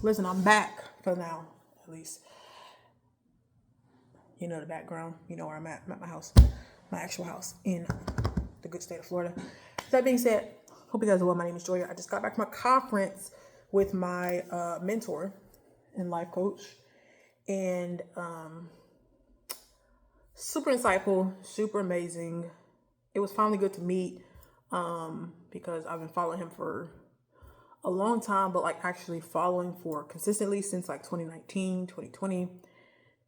Listen, I'm back for now, at least. You know the background. You know where I'm at. I'm at my house, my actual house in the good state of Florida. That being said, hope you guys are well. My name is Joya. I just got back from a conference with my mentor and life coach, and super insightful, super amazing. It was finally good to meet because I've been following him for a long time, but like actually following for consistently since like 2019, 2020.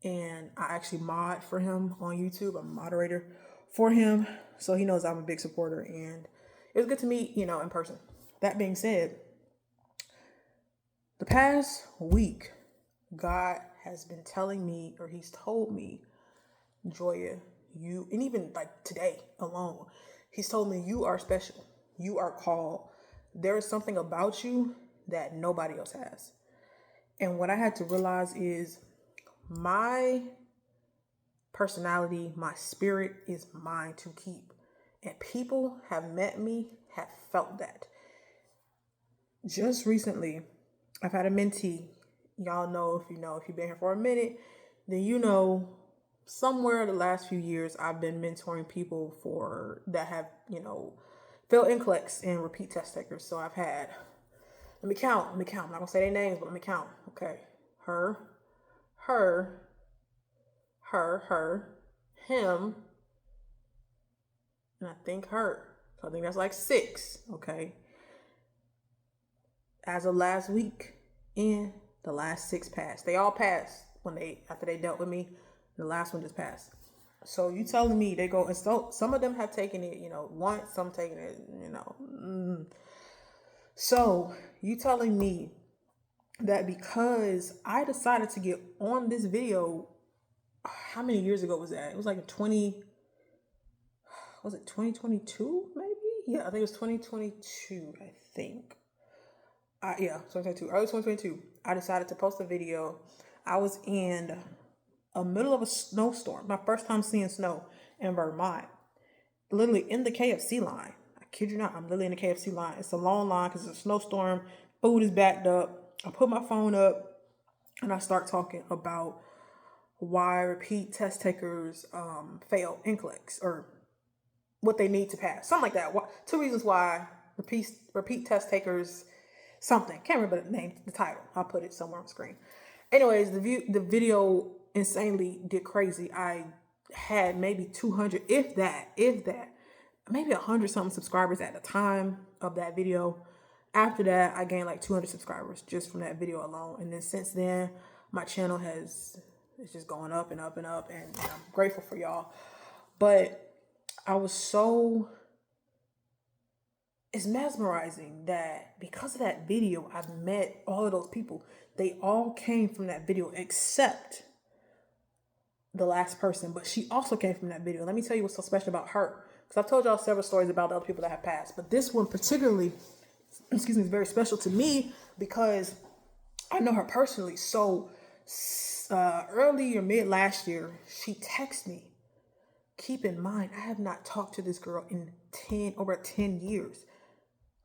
And I actually mod for him on YouTube. I'm a moderator for him. So he knows I'm a big supporter, and it was good to meet, in person. That being said, the past week, God has been telling me, or he's told me, Joya, you, and even like today alone, he's told me you are special. You are called. There is something about you that nobody else has. And what I had to realize is my personality, my spirit is mine to keep. And people have met me, have felt that. Just recently, I've had a mentee. Y'all know, if you've been here for a minute, then somewhere the last few years I've been mentoring people that have, failed NCLEX and repeat test takers. So I've had, let me count. I'm not gonna say their names, but let me count. Okay. Her, him, and I think her. So I think that's like 6. Okay. As of last week, and the last 6 passed. They all passed after they dealt with me. The last one just passed. So you telling me they go, and so some of them have taken it, once, some taken it, So you telling me that because I decided to get on this video, how many years ago was that? It was like 2022 maybe? Yeah, I think it was 2022, I think. 2022, early 2022. I decided to post a video. I was in the middle of a snowstorm. My first time seeing snow in Vermont. Literally in the KFC line. I kid you not, I'm literally in the KFC line. It's a long line because it's a snowstorm. Food is backed up. I put my phone up and I start talking about why repeat test takers fail NCLEX, or what they need to pass. Something like that. 2 reasons why repeat test takers something. Can't remember the name, the title. I'll put it somewhere on the screen. Anyways, the video insanely did crazy. I had maybe 200, if that, maybe 100 something subscribers at the time of that video. After that, I gained like 200 subscribers just from that video alone. And then since then, my channel it's just going up and up and up, and I'm grateful for y'all. But it's mesmerizing that because of that video, I've met all of those people. They all came from that video except the last person, but she also came from that video. Let me tell you what's so special about her, because I've told y'all several stories about the other people that have passed, but this one particularly, is very special to me because I know her personally. So early or mid last year, she texted me. Keep in mind, I have not talked to this girl in over 10 years.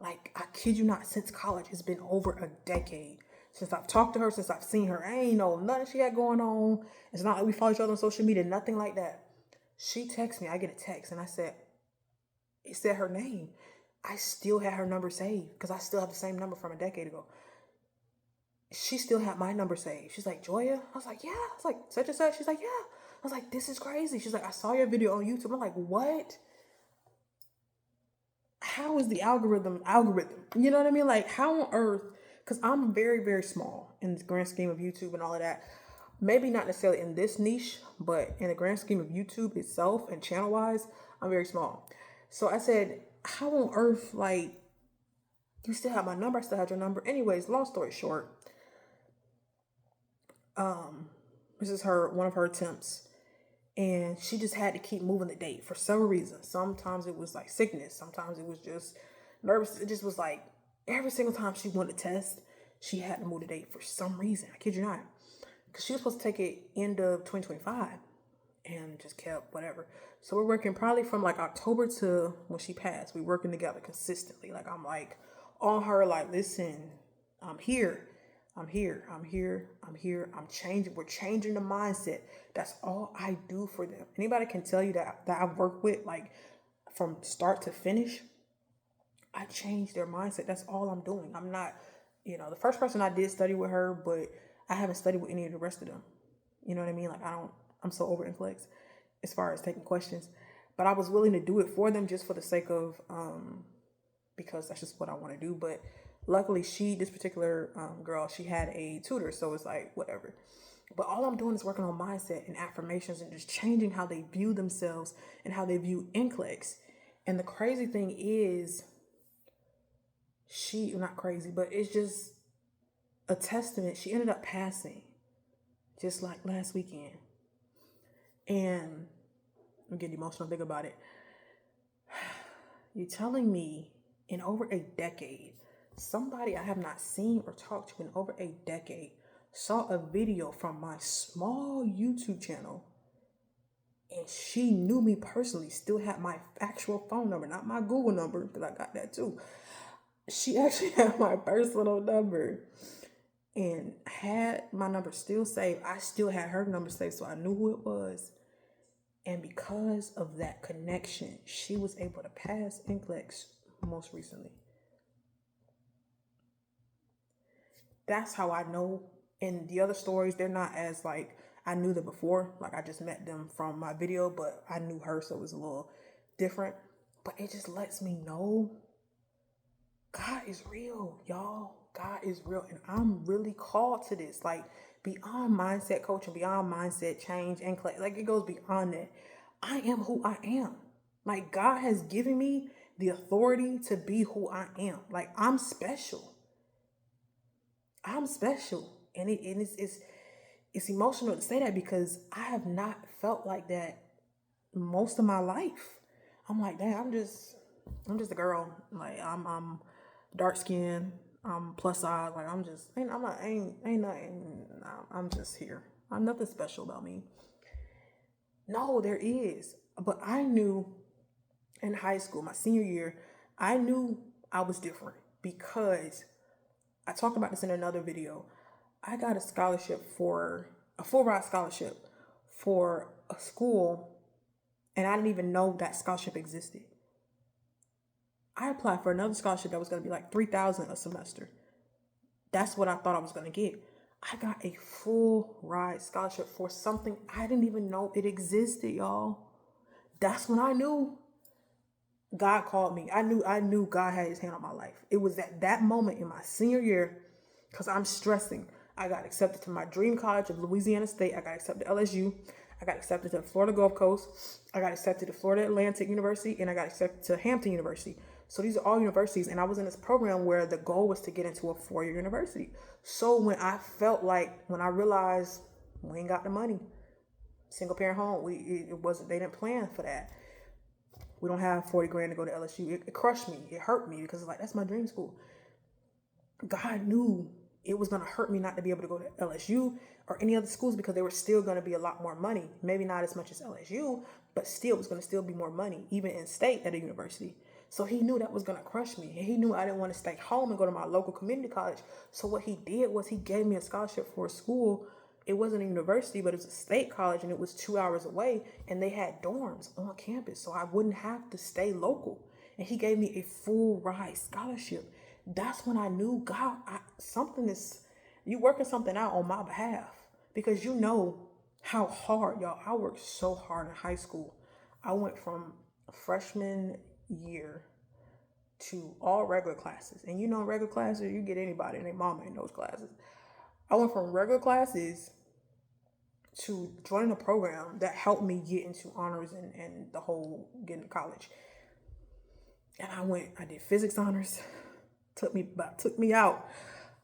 Like, I kid you not, since college. It's been over a decade since I've talked to her, since I've seen her. I ain't know nothing she had going on. It's not like we follow each other on social media, nothing like that. She texts me, I get a text, and it said her name. I still had her number saved because I still have the same number from a decade ago. She still had my number saved. She's like, Joya? I was like, yeah. I was like, such and such. She's like, yeah. I was like, this is crazy. She's like, I saw your video on YouTube. I'm like, what? How is the algorithm? You know what I mean? Like, how on earth? Because I'm very, very small in the grand scheme of YouTube and all of that. Maybe not necessarily in this niche, but in the grand scheme of YouTube itself and channel-wise, I'm very small. So I said, how on earth, like, you still have my number? I still have your number. Anyways, long story short, this is one of her attempts. And she just had to keep moving the date for several reasons. Sometimes it was like sickness. Sometimes it was just nervous. It just was like every single time she wanted to test, she had to move the date for some reason. I kid you not. Because she was supposed to take it end of 2025 and just kept whatever. So we're working probably from like October to when she passed. We're working together consistently. Like, I'm like on her, like, listen, I'm here. I'm here. I'm here. I'm here. I'm changing. We're changing the mindset. That's all I do for them. Anybody can tell you that I've worked with, like, from start to finish, I change their mindset. That's all I'm doing. I'm not, the first person I did study with her, but I haven't studied with any of the rest of them. You know what I mean? Like, I'm so over NCLEX as far as taking questions, but I was willing to do it for them just for the sake of, because that's just what I want to do. But luckily this particular girl, she had a tutor. So it's like, whatever. But all I'm doing is working on mindset and affirmations and just changing how they view themselves and how they view NCLEX. And the crazy thing is, not crazy, but it's just a testament. She ended up passing just like last weekend. And I'm getting emotional thinking about it. You're telling me in over a decade, somebody I have not seen or talked to in over a decade saw a video from my small YouTube channel, and she knew me personally, still had my actual phone number, not my Google number, because I got that too. She actually had my personal number and had my number still saved. I still had her number saved, so I knew who it was. And because of that connection, she was able to pass NCLEX most recently. That's how I know. And the other stories, they're not as like, I knew them before. Like, I just met them from my video, but I knew her, so it was a little different. But it just lets me know God is real, y'all. God is real. And I'm really called to this. Like, beyond mindset coaching, beyond mindset change, and like, it goes beyond that. I am who I am. Like, God has given me the authority to be who I am. Like, I'm special. I'm special. And it's emotional to say that, because I have not felt like that most of my life. I'm like, damn, I'm just a girl. Like, I'm dark skinned, I'm plus size. Like, I'm just here. I'm nothing special about me. No, there is. But I knew in high school, my senior year, I knew I was different, because I talked about this in another video. I got a full ride scholarship for a school, and I didn't even know that scholarship existed. I applied for another scholarship that was going to be like $3,000 a semester. That's what I thought I was going to get. I got a full ride scholarship for something I didn't even know it existed, y'all. That's when I knew God called me. I knew God had his hand on my life. It was at that moment in my senior year, because I'm stressing. I got accepted to my dream college of Louisiana State. I got accepted to LSU. I got accepted to Florida Gulf Coast. I got accepted to Florida Atlantic University, and I got accepted to Hampton University. So these are all universities, and I was in this program where the goal was to get into a 4-year university. So when I realized we ain't got the money, single parent home, they didn't plan for that. We don't have 40 grand to go to LSU. It crushed me. It hurt me, because it's like, that's my dream school. God knew it was going to hurt me not to be able to go to LSU or any other schools, because they were still going to be a lot more money. Maybe not as much as LSU, but still, it was going to still be more money, even in state at a university. So he knew that was going to crush me. And he knew I didn't want to stay home and go to my local community college. So what he did was he gave me a scholarship for a school. It wasn't a university, but it was a state college, and it was 2 hours away, and they had dorms on campus, so I wouldn't have to stay local. And he gave me a full ride scholarship. That's when I knew God, you working something out on my behalf, because you know how hard, y'all, I worked so hard in high school. I went from freshman year to all regular classes. And regular classes, you get anybody and their mama in those classes. I went from regular classes to joining a program that helped me get into honors and the whole getting to college. And I did physics honors. Took me out.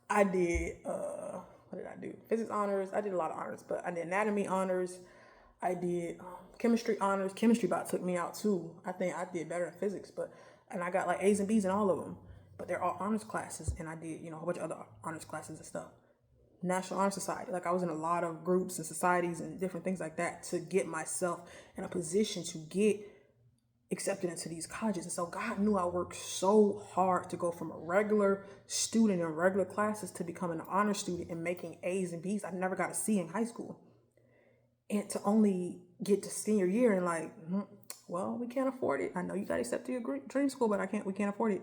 I did, what did I do? Physics honors. I did a lot of honors, but I did anatomy honors. I did chemistry honors. Chemistry about took me out too. I think I did better in physics, and I got like A's and B's in all of them. But they're all honors classes, and I did, a whole bunch of other honors classes and stuff. National Honor Society. Like, I was in a lot of groups and societies and different things like that to get myself in a position to get accepted into these colleges. And so God knew I worked so hard to go from a regular student in regular classes to becoming an honor student and making A's and B's. I never got a C in high school. And to only get to senior year and like, well, we can't afford it. I know you got accepted to your dream school, but we can't afford it.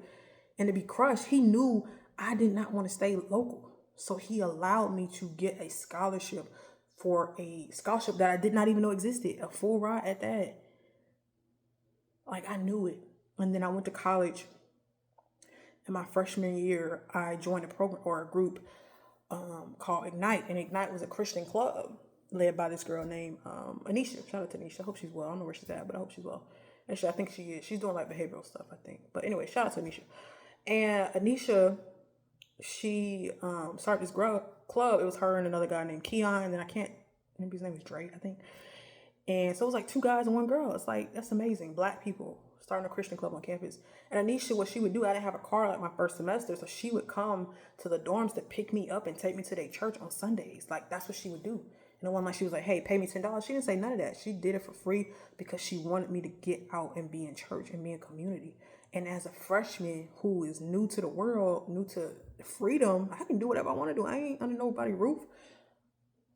And to be crushed, he knew I did not want to stay local. So he allowed me to get a scholarship for a scholarship that I did not even know existed, a full ride at that. Like, I knew it. And then I went to college. In my freshman year, I joined a program or a group called Ignite. And Ignite was a Christian club led by this girl named Anisha. Shout out to Anisha. I hope she's well. I don't know where she's at, but I hope she's well. Actually, I think she is. She's doing like behavioral stuff, I think. But anyway, shout out to Anisha. And she started this club. It was her and another guy named Keon. And then I can't remember, his name was Drake, I think. And so it was like 2 guys and 1 girl. It's like, that's amazing. Black people starting a Christian club on campus. And Anisha, what she would do, I didn't have a car like my first semester. So she would come to the dorms to pick me up and take me to their church on Sundays. Like, that's what she would do. And the one like, she was like, hey, pay me $10. She didn't say none of that. She did it for free because she wanted me to get out and be in church and be in community. And as a freshman who is new to the world, new to freedom, I can do whatever I want to do. I ain't under nobody's roof.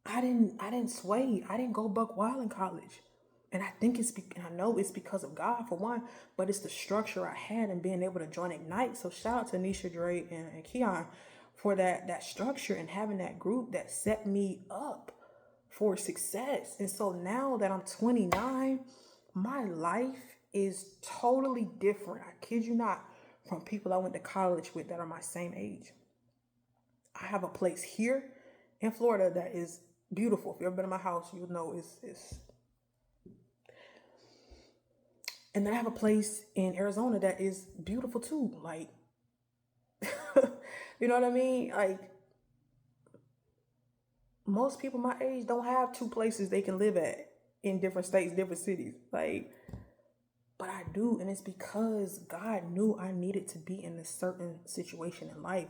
I didn't sway. I didn't go buck wild in college. And I think I know it's because of God for one, but it's the structure I had and being able to join Ignite. So shout out to Anisha, Dre, and Keon for that structure and having that group that set me up for success. And so now that I'm 29, my life is totally different. I kid you not, from people I went to college with that are my same age. I have a place here in Florida that is beautiful. If you've ever been in my house, you know it's. And then I have a place in Arizona that is beautiful too. Like, you know what I mean? Like, most people my age don't have 2 places they can live at in different states, different cities. Like, but I do. And it's because God knew I needed to be in a certain situation in life.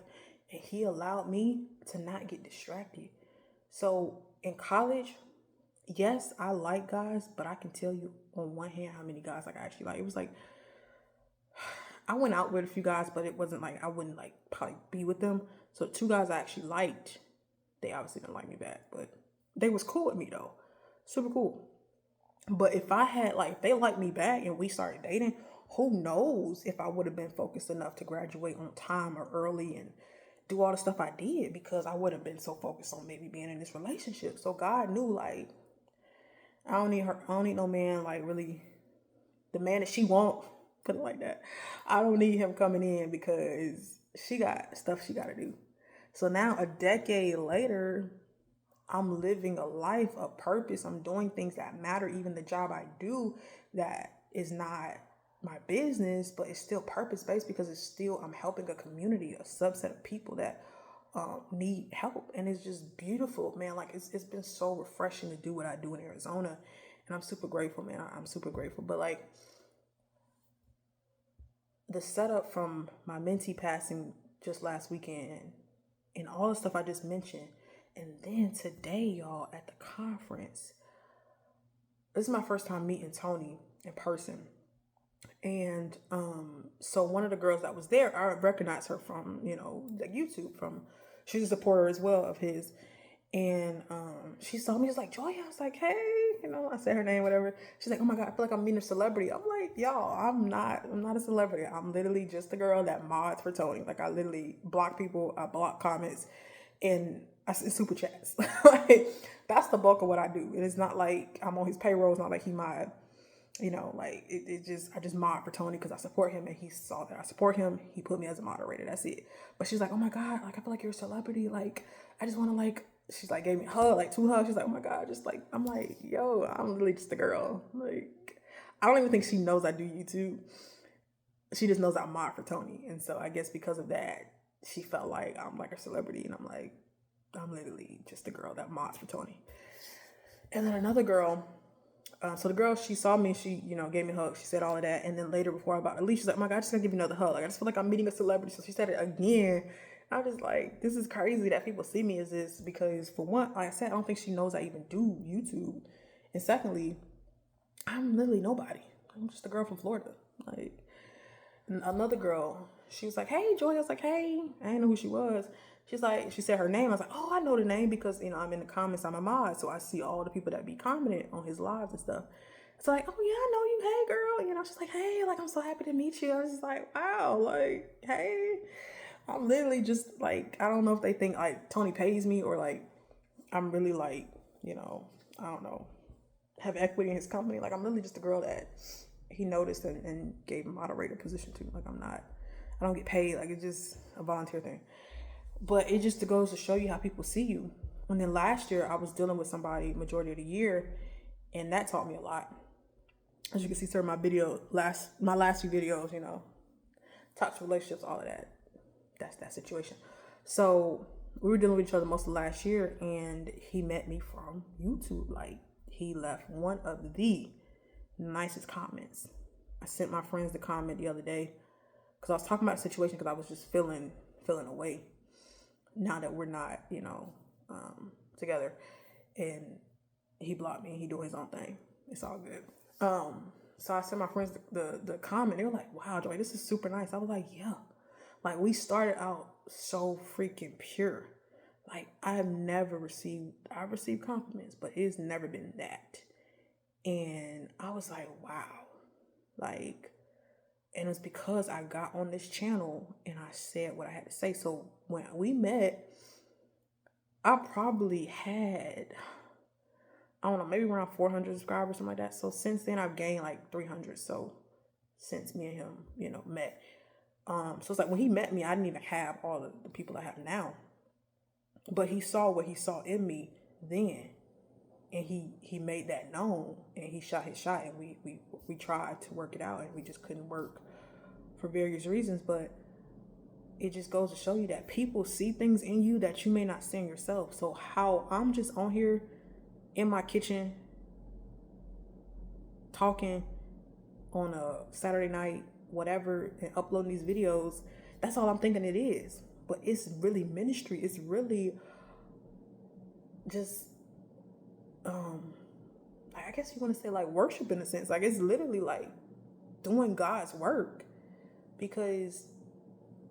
And he allowed me to not get distracted. So in college, yes, I like guys, but I can tell you on one hand how many guys like I actually like. It was like, I went out with a few guys, but it wasn't like I wouldn't like probably be with them. So 2 guys I actually liked, they obviously didn't like me back, but they was cool with me though. Super cool. But if I had if they liked me back and we started dating, who knows if I would have been focused enough to graduate on time or early and do all the stuff I did, because I would have been so focused on maybe being in this relationship. So God knew, like, I don't need her. I don't need no man, like, really the man that she want. Put it like that. I don't need him coming in because she got stuff she got to do. So now a decade later, I'm living a life of purpose. I'm doing things that matter. Even the job I do that is not my business, but it's still purpose-based because it's still, I'm helping a community, a subset of people that need help. And it's just beautiful, man. Like, it's been so refreshing to do what I do in Arizona. And I'm super grateful, man. I'm super grateful. But like, the setup from my mentee passing just last weekend and all the stuff I just mentioned, and then today, y'all, at the conference, this is my first time meeting Tony in person. And so one of the girls that was there, I recognized her from, like YouTube, she's a supporter as well of his. And she saw me, just like, Joy. I was like, hey, I said her name, whatever. She's like, oh my God, I feel like I'm meeting a celebrity. I'm like, y'all, I'm not a celebrity. I'm literally just the girl that mods for Tony. Like, I literally block people, I block comments, and I send super chats. Like, that's the bulk of what I do. And it's not like I'm on his payroll. It's not like he mod. I just mod for Tony because I support him, and he saw that I support him. He put me as a moderator. That's it. But she's like, oh my God, like, I feel like you're a celebrity. Like, I just want to, like, she's like, gave me a hug, like 2 hugs. She's like, oh my God, just like, I'm like, yo, I'm really just a girl. Like, I don't even think she knows I do YouTube. She just knows I mod for Tony. And so I guess because of that, she felt like I'm like a celebrity. And I'm like, I'm literally just a girl that mods for Tony. And then another girl, so the girl, she saw me, she, gave me a hug. She said all of that. And then later, before I about to leave, she's like, oh my God, I just gotta give you another hug. Like, I just feel like I'm meeting a celebrity. So she said it again. I was just like, this is crazy that people see me as this, because for one, like I said, I don't think she knows I even do YouTube. And secondly, I'm literally nobody. I'm just a girl from Florida. Like, and another girl, she was like, hey, Joy. I was like, hey. I didn't know who she was. She's like, she said her name. I was like, oh, I know the name because, you know, I'm in the comments. I'm a mod. So I see all the people that be commenting on his lives and stuff. It's like, oh, yeah, I know you. Hey, girl. You know, she's like, hey, like, I'm so happy to meet you. I was just like, wow, like, hey. I'm literally just like, I don't know if they think like Tony pays me or like I'm really like, you know, I don't know, have equity in his company. Like I'm literally just a girl that he noticed and gave a moderator position to. Like I don't get paid. Like it's just a volunteer thing. But it just goes to show you how people see you. And then last year I was dealing with somebody majority of the year, and that taught me a lot. As you can see, sir, my last few videos, you know, toxic relationships, all of that. That's that situation. So we were dealing with each other most of last year, and he met me from YouTube. Like he left one of the nicest comments. I sent my friends the comment the other day because I was talking about the situation because I was just feeling away now that we're not, you know, together. And he blocked me and he doing his own thing. It's all good. So I sent my friends the comment. They were like, wow, Joy, this is super nice. I was like, yeah. Like we started out so freaking pure. Like I've received compliments, but it's never been that. And I was like, wow. Like, and it was because I got on this channel and I said what I had to say. So when we met, I probably had, I don't know, maybe around 400 subscribers, something like that. So since then I've gained like 300. So since me and him, you know, met. So it's like when he met me, I didn't even have all of the people I have now. But he saw what he saw in me then. And he made that known, and he shot his shot, and we tried to work it out, and we just couldn't work for various reasons. But it just goes to show you that people see things in you that you may not see in yourself. So how I'm just on here in my kitchen talking on a Saturday night, whatever, and uploading these videos, that's all I'm thinking it is. But it's really ministry. It's really just I guess you want to say like worship in a sense. Like it's literally like doing God's work, because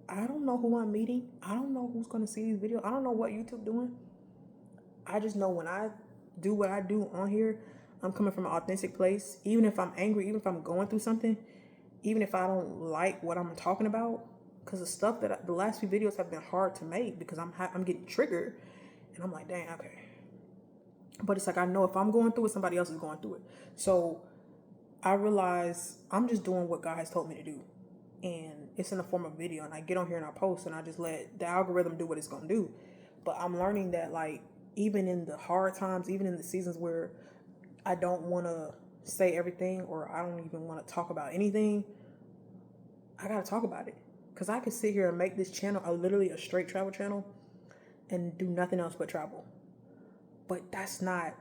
I don't know who I'm meeting. I don't know who's going to see these videos. I don't know what YouTube doing. I just know when I do what I do on here, I'm coming from an authentic place. Even if I'm angry, even if I'm going through something, even if I don't like what I'm talking about, because the stuff that the last few videos have been hard to make because I'm getting triggered, and I'm like, dang, okay. But it's like I know if I'm going through it, somebody else is going through it. So I realize I'm just doing what God has told me to do, and it's in the form of video. And I get on here and I post, and I just let the algorithm do what it's gonna do. But I'm learning that like even in the hard times, even in the seasons where I don't want to say everything or I don't even want to talk about anything, I gotta talk about it, because I could sit here and make this channel literally a straight travel channel and do nothing else but travel. But that's not,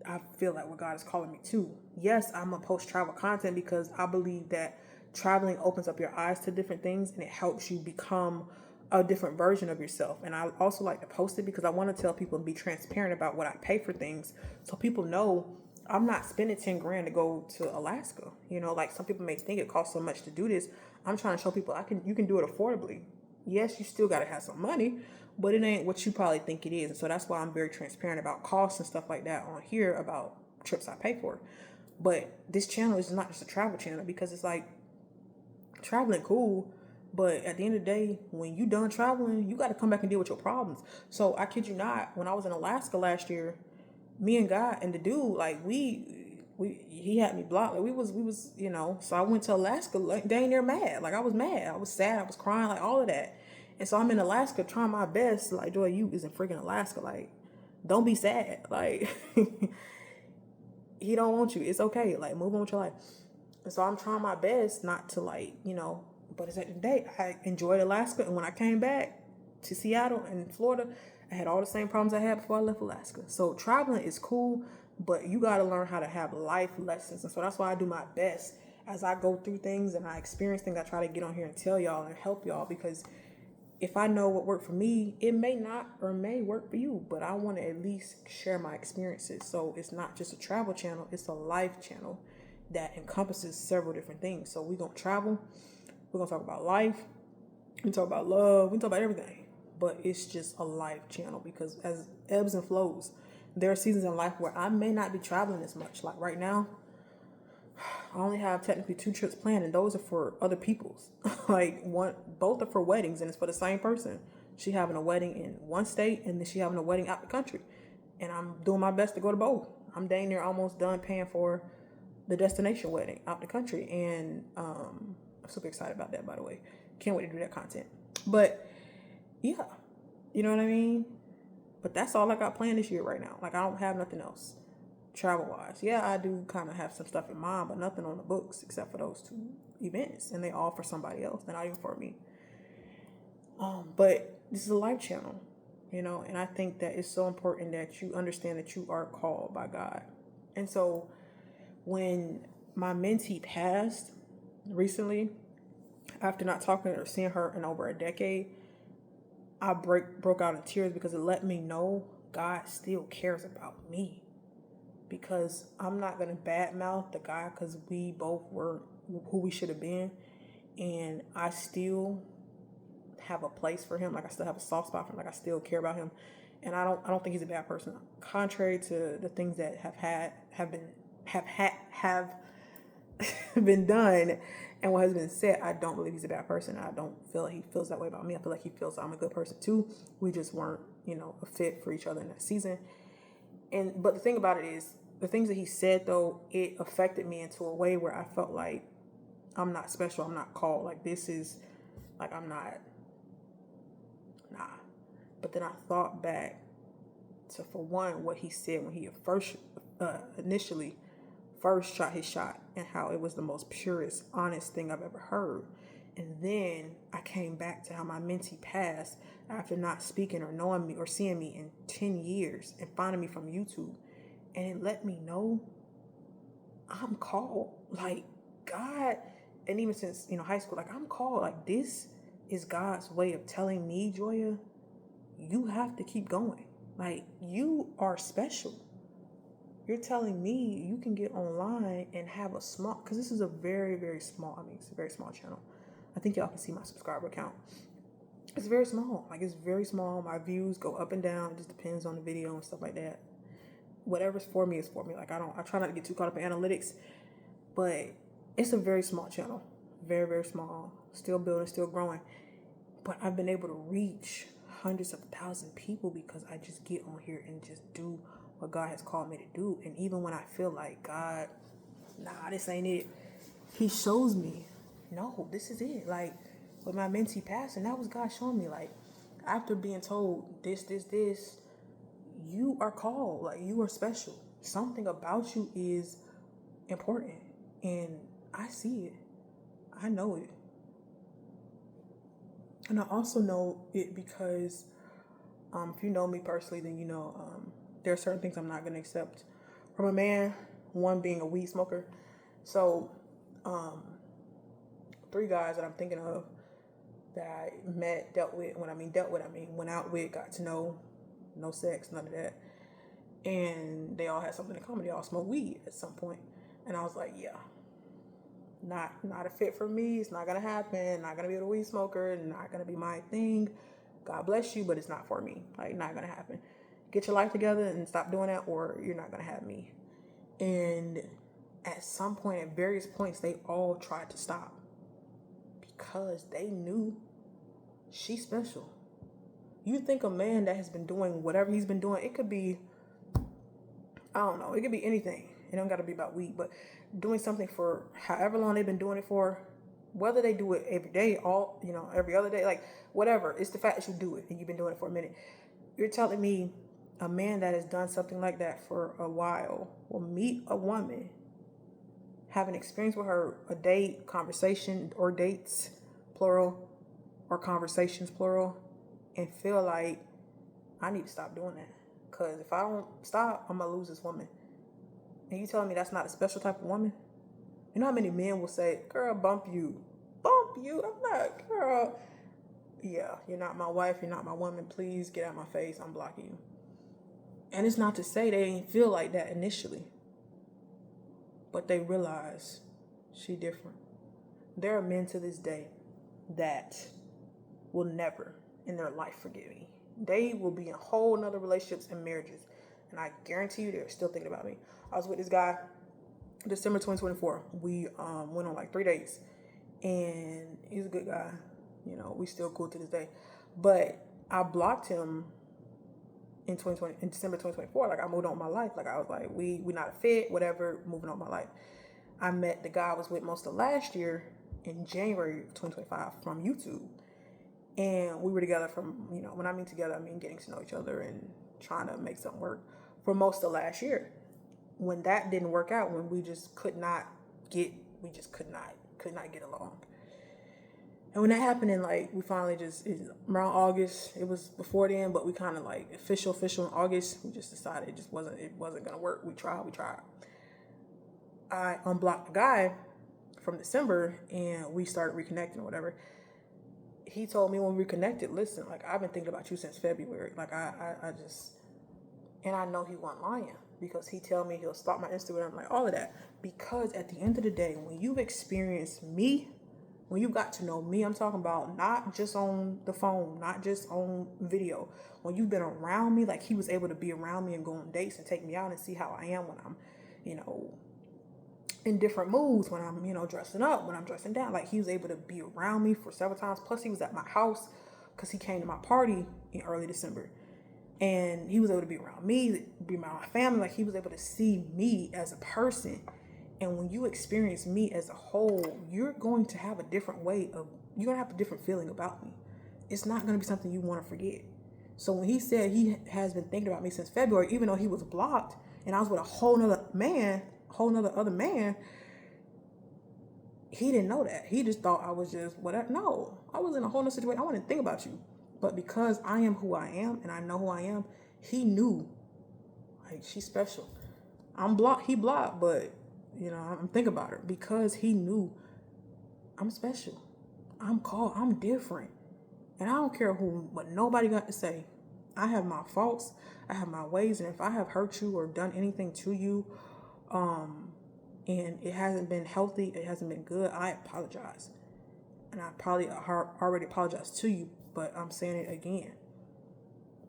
I feel like, what God is calling me to. Yes, I'm a post travel content because I believe that traveling opens up your eyes to different things and it helps you become a different version of yourself. And I also like to post it because I want to tell people and be transparent about what I pay for things, so people know I'm not spending 10 grand to go to Alaska. You know, like some people may think it costs so much to do this. I'm trying to show people you can do it affordably. Yes, you still got to have some money, but it ain't what you probably think it is. And so that's why I'm very transparent about costs and stuff like that on here about trips I pay for. But this channel is not just a travel channel, because it's like traveling cool, but at the end of the day, when you done traveling, you got to come back and deal with your problems. So I kid you not, when I was in Alaska last year, me and God and the dude, like he had me blocked. Like we was, you know, so I went to Alaska like dang near mad. Like I was mad. I was sad. I was crying, like all of that. And so I'm in Alaska trying my best. Like, Joy, you is in freaking Alaska. Like, don't be sad. Like, he don't want you. It's okay. Like, move on with your life. And so I'm trying my best not to, like, you know, but it's at the day, I enjoyed Alaska. And when I came back to Seattle and Florida, I had all the same problems I had before I left Alaska. So traveling is cool, but you got to learn how to have life lessons. And so that's why I do my best as I go through things and I experience things. I try to get on here and tell y'all and help y'all, because if I know what worked for me, it may not or may work for you, but I want to at least share my experiences. So it's not just a travel channel, it's a life channel. that encompasses several different things. So we're going to travel. We're going to talk about life. We talk about love. We talk about everything. But it's just a life channel because as ebbs and flows, there are seasons in life where I may not be traveling as much. Like right now, I only have technically 2 trips planned, and those are for other people's. Both are for weddings, and it's for the same person. She having a wedding in one state, and then she having a wedding out the country. And I'm doing my best to go to both. I'm dang near almost done paying for the destination wedding out the country, and I'm super excited about that. By the way, can't wait to do that content. But yeah, you know what I mean. But that's all I got planned this year right now. Like I don't have nothing else. Travel wise, yeah, I do kind of have some stuff in mind, but nothing on the books except for those 2 events, and they all for somebody else, they're not even for me. But this is a life channel, and I think that it's so important that you understand that you are called by God. And so, when my mentee passed recently, after not talking or seeing her in over a decade, I broke out in tears because it let me know God still cares about me. Because I'm not going to badmouth the guy because we both were who we should have been. And I still have a place for him. Like I still have a soft spot for him. Like I still care about him. And I don't think he's a bad person. Contrary to the things that have been done and what has been said, I don't believe he's a bad person. I don't feel like he feels that way about me. I feel like he feels I'm a good person too. We just weren't, a fit for each other in that season. But the thing about it is, the things that he said, though, it affected me into a way where I felt like I'm not special. I'm not called. Like, this is, like, I'm not, nah. But then I thought back to, for one, what he said when he initially shot his shot and how it was the most purest, honest thing I've ever heard. And then I came back to how my mentee passed after not speaking or knowing me or seeing me in 10 years and finding me from YouTube. And it let me know I'm called. Like God, and even since, high school, like I'm called. Like this is God's way of telling me, Joya, you have to keep going. Like you are special. You're telling me you can get online and have a small, because this is a very, very small, it's a very small channel. I think y'all can see my subscriber count. It's very small. Like it's very small. My views go up and down. It just depends on the video and stuff like that. Whatever's for me is for me. Like I try not to get too caught up in analytics, but it's a very small channel. Very, very small. Still building, still growing. But I've been able to reach hundreds of thousands of people because I just get on here and just do what God has called me to do. And even when I feel like God, this ain't it, he shows me, no, this is it. Like with my mentee passing, that was God showing me, like after being told this, you are called, like you are special. Something about you is important. And I see it. I know it. And I also know it because if you know me personally, then there are certain things I'm not going to accept from a man. One being a weed smoker. So 3 guys that I'm thinking of that I met, went out with, got to know, no sex, none of that. And they all had something in common. They all smoked weed at some point. And I was like, yeah, not a fit for me. It's not going to happen. Not going to be a weed smoker. Not going to be my thing. God bless you, but it's not for me. Like, not going to happen. Get your life together and stop doing that, or you're not going to have me. And at some point, at various points, they all tried to stop because they knew she's special. You think a man that has been doing whatever he's been doing, it could be, I don't know, it could be anything. It don't got to be about weed, but doing something for however long they've been doing it for, whether they do it every day, every other day, like whatever. It's the fact that you do it and you've been doing it for a minute. You're telling me a man that has done something like that for a while will meet a woman, have an experience with her, a date, conversation, or dates, plural, or conversations, plural, and feel like I need to stop doing that. Because if I don't stop, I'm going to lose this woman. And you telling me that's not a special type of woman? You know how many men will say, girl, bump you. Bump you? I'm not, girl. Yeah, you're not my wife. You're not my woman. Please get out my face. I'm blocking you. And it's not to say they didn't feel like that initially. but they realize she different. There are men to this day that will never in their life forgive me. They will be in whole nother relationships and marriages, and I guarantee you they're still thinking about me. I was with this guy December 2024. We went on like 3 days, and he's a good guy. You know, we still cool to this day. But I blocked him in December 2024. Like, I moved on with my life. Like, I was like, we not a fit, whatever, moving on with my life. I met the guy I was with most of last year in January of 2025 from YouTube. And we were together from, you know, when I mean together, I mean getting to know each other and trying to make something work for most of last year. When that didn't work out, when we just could not get along. And when that happened, and like we finally just around August, it was before then, but we kind of like official in August, we just decided it wasn't gonna work. We tried. I unblocked the guy from December, and we started reconnecting or whatever. He told me when we reconnected, listen, like, I've been thinking about you since February. Like, I just, and I know he wasn't lying, because he tell me he'll stalk my Instagram, like all of that. Because at the end of the day, when you've experienced me, when you got to know me, I'm talking about not just on the phone, not just on video. When you've been around me, like, he was able to be around me and go on dates and take me out and see how I am when I'm, you know, in different moods, when I'm, you know, dressing up, when I'm dressing down. Like, he was able to be around me for several times. Plus, he was at my house because he came to my party in early December. And he was able to be around me, be around my family. Like, he was able to see me as a person. And when you experience me as a whole, you're going to have a different you're going to have a different feeling about me. It's not going to be something you want to forget. So when he said he has been thinking about me since February, even though he was blocked and I was with a whole nother other man, he didn't know that. He just thought I was just whatever. No, I was in a whole nother situation. I wouldn't think about you. But because I am who I am and I know who I am, he knew, like, she's special. I'm blocked. He blocked, but, you know, I'm thinking about her because he knew I'm special. I'm different. And I don't care what nobody got to say. I have my faults. I have my ways. And if I have hurt you or done anything to you, and it hasn't been healthy, it hasn't been good, I apologize. And I probably already apologized to you, but I'm saying it again.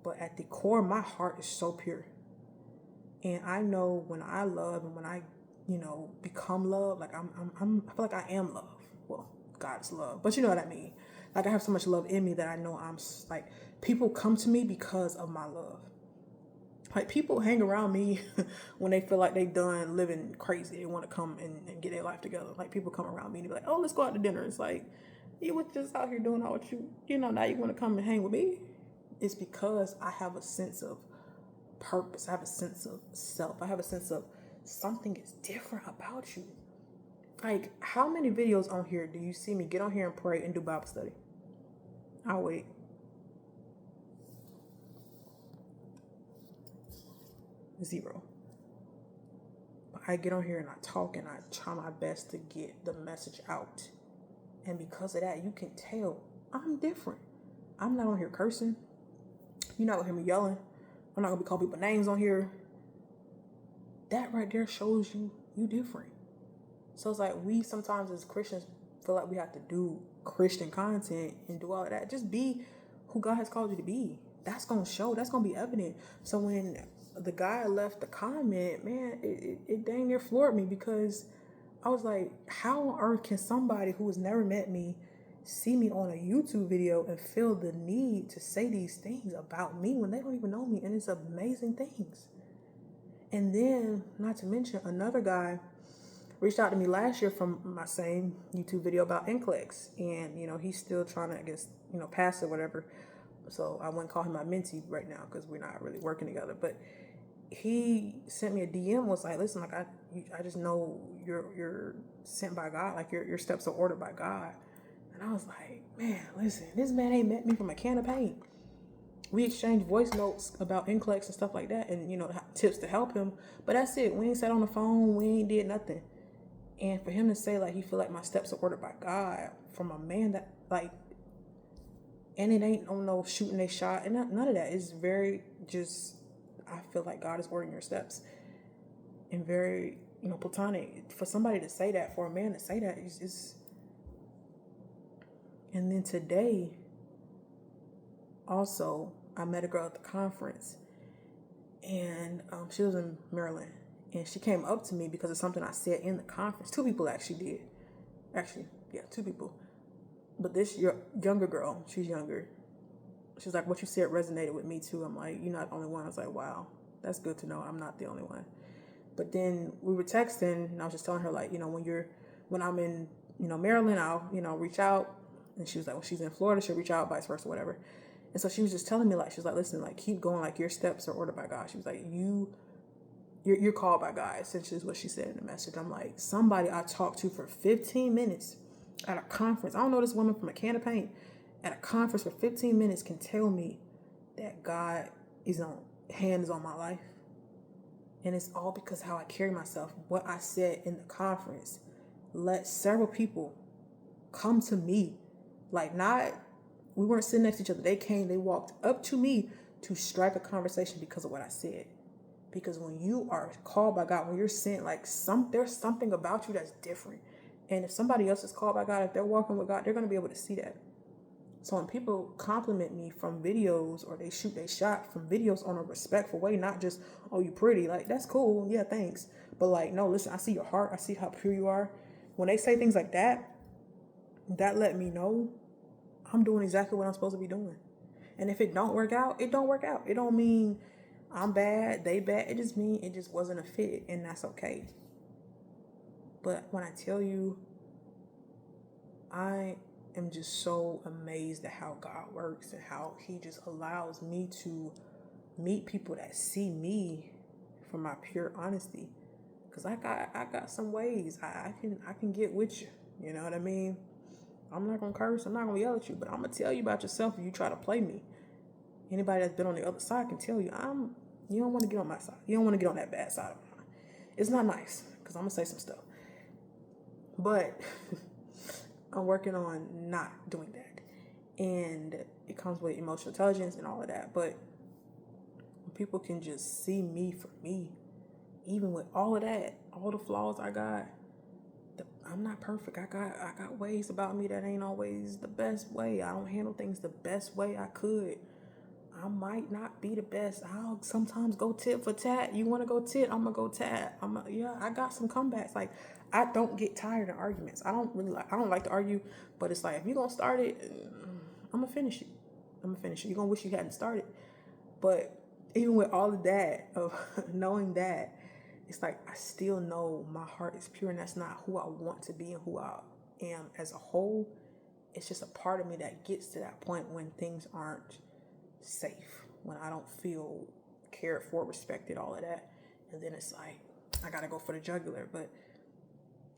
But at the core, my heart is so pure. And I know when I love and when I, you know, become love, like I feel like I am love. Well, God is love, but you know what I mean. Like, I have so much love in me that I know I'm like, people come to me because of my love. Like, people hang around me when they feel like they done living crazy. They want to come and get their life together. Like, people come around me and be like, oh, let's go out to dinner. It's like, you was just out here doing all what you know, now you want to come and hang with me? It's because I have a sense of purpose. I have a sense of self. I have a sense of something is different about you. Like, how many videos on here do you see me get on here and pray and do Bible study? I'll wait. Zero. But I get on here and I talk and I try my best to get the message out. And because of that, you can tell I'm different. I'm not on here cursing. You're not gonna hear me yelling. I'm not gonna be calling people names on here. That right there shows you different. So it's like, we sometimes as Christians feel like we have to do Christian content and do all of that. Just be who God has called you to be. That's gonna show. That's gonna be evident. So when the guy left the comment, man, it dang near floored me, because I was like, how on earth can somebody who has never met me see me on a YouTube video and feel the need to say these things about me when they don't even know me? And it's amazing things. And then, not to mention, another guy reached out to me last year from my same YouTube video about NCLEX. And, you know, he's still trying to, I guess, you know, pass or whatever. So I wouldn't call him my mentee right now because we're not really working together. But he sent me a DM, was like, listen, like, I just know you're sent by God. Like, your steps are ordered by God. And I was like, man, listen, this man ain't met me from a can of paint. We exchanged voice notes about NCLEX and stuff like that, and, you know, tips to help him. But that's it. We ain't sat on the phone. We ain't did nothing. And for him to say, like, he feel like my steps are ordered by God from a man that, like, and it ain't on no shooting they shot and none of that. It's very just, I feel like God is ordering your steps. and very, platonic. For somebody to say that, for a man to say that, is. And then today, also, I met a girl at the conference, and she was in Maryland, and she came up to me because of something I said in the conference. Two people actually did. Actually, yeah, two people. But this younger girl, she's younger. She's like, what you said resonated with me too. I'm like, you're not the only one. I was like, wow, that's good to know. I'm not the only one. But then we were texting, and I was just telling her, like, when I'm in, Maryland, I'll, reach out. And she was like, well, she's in Florida, she'll reach out, vice versa, whatever. And so she was just telling me, like, she was like, listen, like, keep going, like, your steps are ordered by God. She was like, you're called by God, essentially is what she said in the message. I'm like, somebody I talked to for 15 minutes at a conference. I don't know this woman from a can of paint. At a conference for 15 minutes can tell me that God hand is on my life. And it's all because how I carry myself. What I said in the conference let several people come to me. Like, we weren't sitting next to each other. They walked up to me to strike a conversation because of what I said. Because when you are called by God, when you're sent, like, there's something about you that's different. And if somebody else is called by God, if they're walking with God, they're going to be able to see that. So when people compliment me from videos, or they shoot their shot from videos on a respectful way, not just, oh, you pretty, like, that's cool, yeah, thanks. But like, no, listen, I see your heart, I see how pure you are. When they say things like that, that let me know I'm doing exactly what I'm supposed to be doing. And if it don't work out, it don't work out. It don't mean I'm bad, they bad. It just means it just wasn't a fit, and that's okay. But when I tell you, I am just so amazed at how God works and how he just allows me to meet people that see me for my pure honesty. Because I got some ways I can get with you. You know what I mean? I'm not gonna curse, I'm not gonna yell at you, but I'm gonna tell you about yourself if you try to play me. Anybody that's been on the other side can tell you you don't want to get on my side. You don't want to get on that bad side of mine. It's not nice, because I'm gonna say some stuff. But I'm working on not doing that. And it comes with emotional intelligence and all of that. But when people can just see me for me, even with all of that, all the flaws I got, I'm not perfect. I got ways about me that ain't always the best way. I don't handle things the best way I could. I might not be the best. I'll sometimes go tit for tat. You want to go tit? I'm gonna go tat. I got some comebacks. Like, I don't get tired of arguments. I don't like to argue, but it's like, if you're gonna start it, I'm gonna finish it. You're gonna wish you hadn't started. But even with all of that, of knowing that, it's like, I still know my heart is pure, and that's not who I want to be and who I am as a whole. It's just a part of me that gets to that point when things aren't safe, when I don't feel cared for, respected, all of that. And then it's like, I gotta go for the jugular. But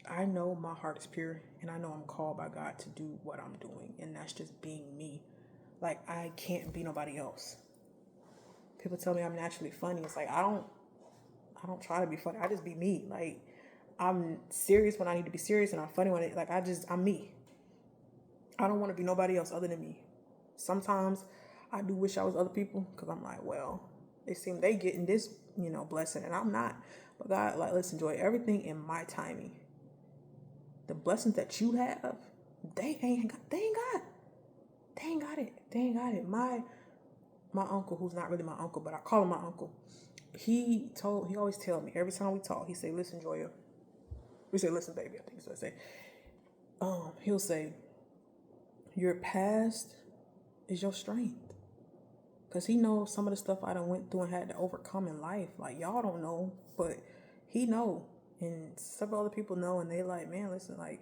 I know my heart is pure, and I know I'm called by God to do what I'm doing, and that's just being me. Like, I can't be nobody else. People tell me I'm naturally funny. It's like, I don't try to be funny. I just be me. Like, I'm serious when I need to be serious, and I'm funny when I'm me. I don't want to be nobody else other than me. Sometimes I do wish I was other people, because I'm like, well, it seems they getting this, blessing, and I'm not. But God, like, let's enjoy everything in my timing. The blessings that you have, they ain't got it. My uncle, who's not really my uncle, but I call him my uncle, he always tell me, every time we talk, he say, listen, Joya. We say, listen, baby, I think that's what I say. He'll say, your past is your strength. Because he knows some of the stuff I done went through and had to overcome in life. Like, y'all don't know, but he know. And several other people know, and they like, man, listen, like,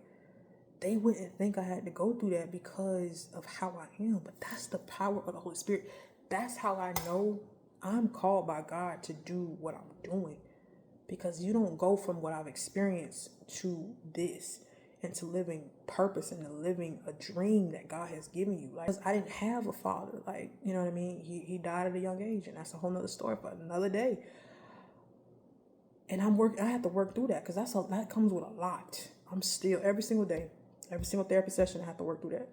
they wouldn't think I had to go through that because of how I am. But that's the power of the Holy Spirit. That's how I know I'm called by God to do what I'm doing. Because you don't go from what I've experienced to this, and to living purpose, and to living a dream that God has given you. Like, I didn't have a father. Like, you know what I mean? He died at a young age, and that's a whole nother story for another day. And I have to work through that, because that comes with a lot. I'm still, every single day, every single therapy session, I have to work through that.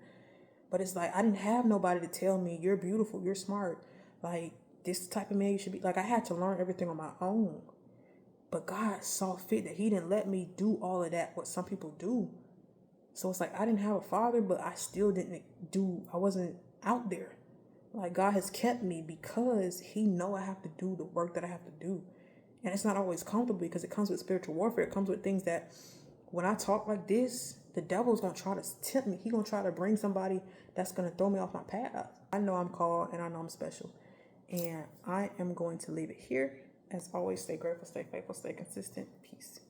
But it's like, I didn't have nobody to tell me, you're beautiful, you're smart, like, this type of man you should be. Like, I had to learn everything on my own. But God saw fit that he didn't let me do all of that, what some people do. So it's like I didn't have a father, but I still I wasn't out there. Like God has kept me because he know I have to do the work that I have to do. And it's not always comfortable because it comes with spiritual warfare. It comes with things that when I talk like this, the devil's going to try to tempt me. He's going to try to bring somebody that's going to throw me off my path. I know I'm called and I know I'm special. And I am going to leave it here. As always, stay grateful, stay faithful, stay consistent. Peace.